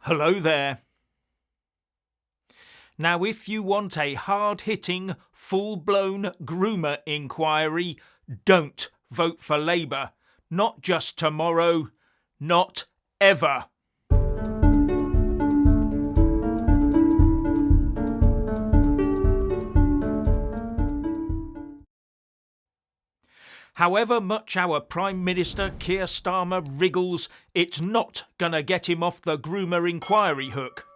Hello there. Now, if you want a hard-hitting, full-blown groomer inquiry, don't vote for Labour. Not just tomorrow, not ever. However much our Prime Minister Keir Starmer wriggles, it's not gonna get him off the groomer inquiry hook.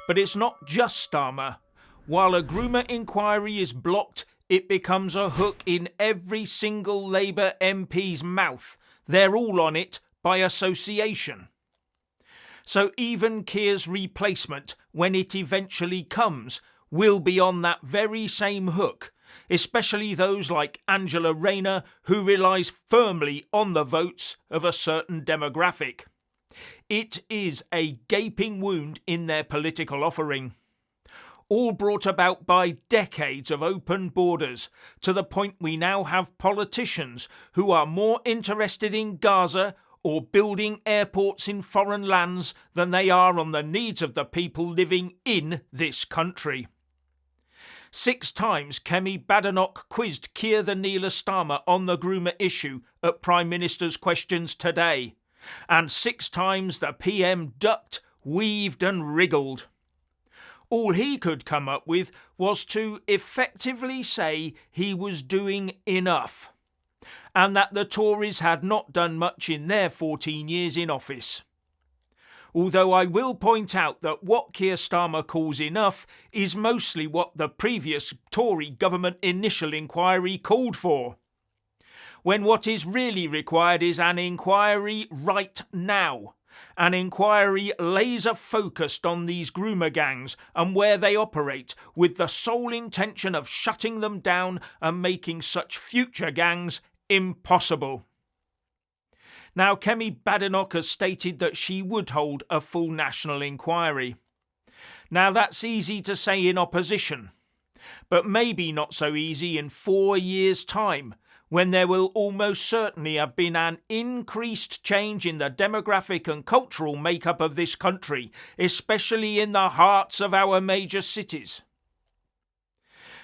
But it's not just Starmer. While a groomer inquiry is blocked, it becomes a hook in every single Labour MP's mouth. They're all on it by association. So even Keir's replacement, when it eventually comes, will be on that very same hook, especially those like Angela Rayner, who relies firmly on the votes of a certain demographic. It is a gaping wound in their political offering, all brought about by decades of open borders, to the point we now have politicians who are more interested in Gaza or building airports in foreign lands than they are on the needs of the people living in this country. 6 times Kemi Badenoch quizzed Keir the Kneeler Starmer on the groomer issue at Prime Minister's Questions today, and 6 times the PM ducked, weaved and wriggled. All he could come up with was to effectively say he was doing enough, and that the Tories had not done much in their 14 years in office. Although I will point out that what Keir Starmer calls enough is mostly what the previous Tory government initial inquiry called for, when what is really required is an inquiry right now. An inquiry laser focused on these groomer gangs and where they operate, with the sole intention of shutting them down and making such future gangs impossible. Now, Kemi Badenoch has stated that she would hold a full national inquiry. Now, that's easy to say in opposition, but maybe not so easy in 4 years' time, when there will almost certainly have been an increased change in the demographic and cultural makeup of this country, especially in the hearts of our major cities.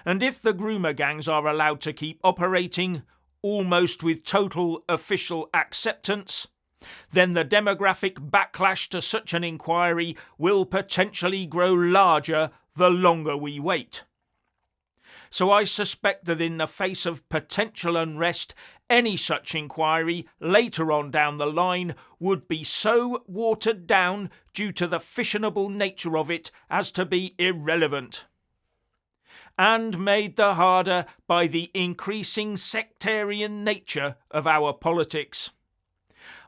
And if the groomer gangs are allowed to keep operating, almost with total official acceptance, then the demographic backlash to such an inquiry will potentially grow larger the longer we wait. So I suspect that in the face of potential unrest, any such inquiry later on down the line would be so watered down due to the fissionable nature of it as to be irrelevant, and made the harder by the increasing sectarian nature of our politics.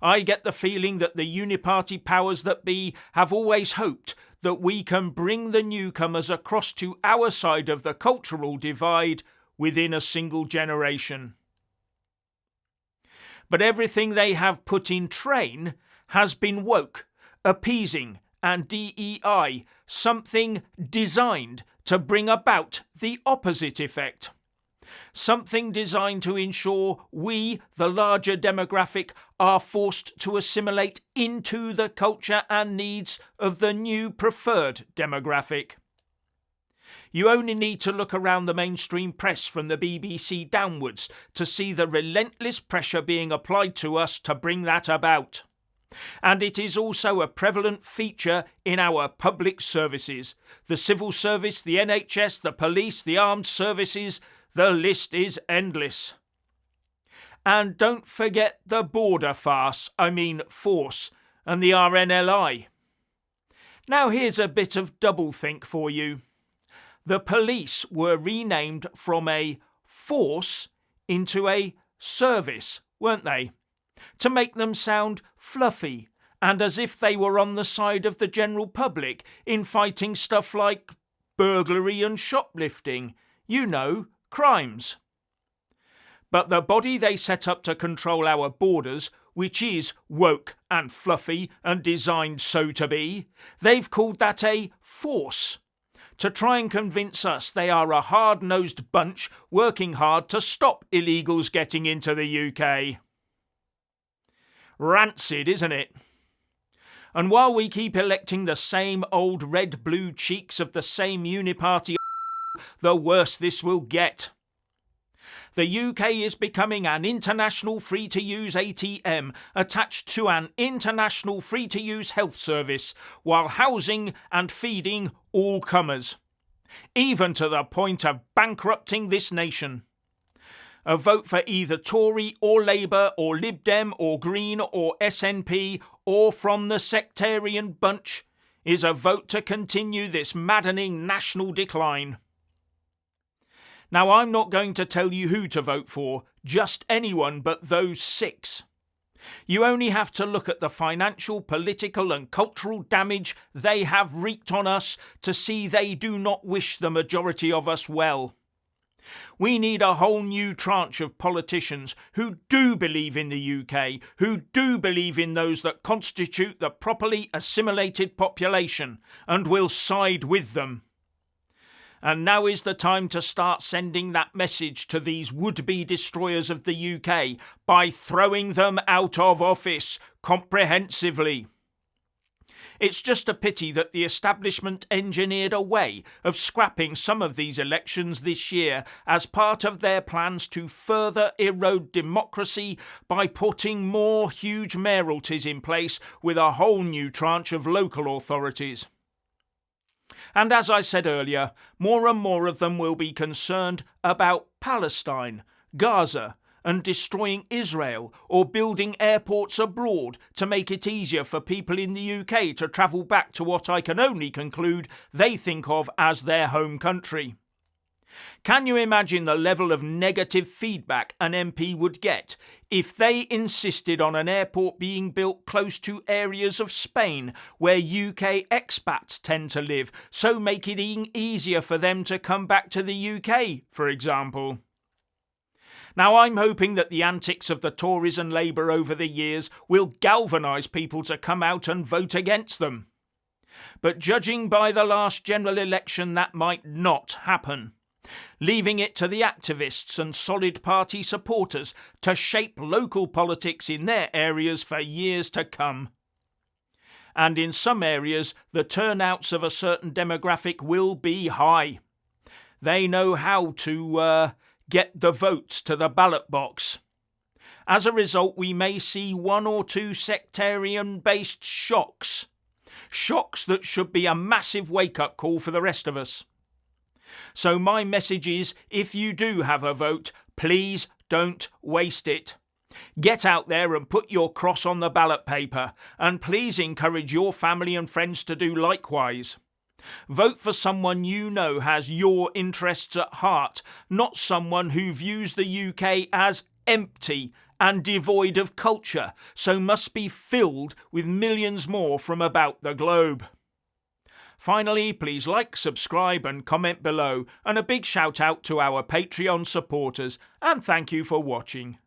I get the feeling that the uniparty powers that be have always hoped that we can bring the newcomers across to our side of the cultural divide within a single generation. But everything they have put in train has been woke, appeasing and DEI, something designed to bring about the opposite effect. Something designed to ensure we, the larger demographic, are forced to assimilate into the culture and needs of the new preferred demographic. You only need to look around the mainstream press from the BBC downwards to see the relentless pressure being applied to us to bring that about. And it is also a prevalent feature in our public services. The civil service, the NHS, the police, the armed services. The list is endless. And don't forget the border force, and the RNLI. Now here's a bit of doublethink for you. The police were renamed from a force into a service, weren't they? To make them sound fluffy and as if they were on the side of the general public in fighting stuff like burglary and shoplifting. You know, crimes. But the body they set up to control our borders, which is woke and fluffy and designed so to be, they've called that a force, to try and convince us they are a hard-nosed bunch working hard to stop illegals getting into the UK. Rancid, isn't it? And while we keep electing the same old red-blue cheeks of the same uniparty, the worse this will get. The UK is becoming an international free-to-use ATM attached to an international free-to-use health service, while housing and feeding all comers, even to the point of bankrupting this nation. A vote for either Tory or Labour or Lib Dem or Green or SNP or from the sectarian bunch is a vote to continue this maddening national decline. Now, I'm not going to tell you who to vote for, just anyone but those 6. You only have to look at the financial, political and cultural damage they have wreaked on us to see they do not wish the majority of us well. We need a whole new tranche of politicians who do believe in the UK, who do believe in those that constitute the properly assimilated population, and will side with them. And now is the time to start sending that message to these would-be destroyers of the UK by throwing them out of office comprehensively. It's just a pity that the establishment engineered a way of scrapping some of these elections this year as part of their plans to further erode democracy by putting more huge mayoralties in place with a whole new tranche of local authorities. And as I said earlier, more and more of them will be concerned about Palestine, Gaza, and destroying Israel or building airports abroad to make it easier for people in the UK to travel back to what I can only conclude they think of as their home country. Can you imagine the level of negative feedback an MP would get if they insisted on an airport being built close to areas of Spain where UK expats tend to live, so make it easier for them to come back to the UK, for example? Now, I'm hoping that the antics of the Tories and Labour over the years will galvanise people to come out and vote against them. But judging by the last general election, that might not happen, leaving it to the activists and solid party supporters to shape local politics in their areas for years to come. And in some areas, the turnouts of a certain demographic will be high. They know how to get the votes to the ballot box. As a result, we may see 1 or 2 sectarian-based shocks. Shocks that should be a massive wake-up call for the rest of us. So my message is, if you do have a vote, please don't waste it. Get out there and put your cross on the ballot paper, and please encourage your family and friends to do likewise. Vote for someone you know has your interests at heart, not someone who views the UK as empty and devoid of culture, so must be filled with millions more from about the globe. Finally, please like, subscribe and comment below, and a big shout out to our Patreon supporters, and thank you for watching.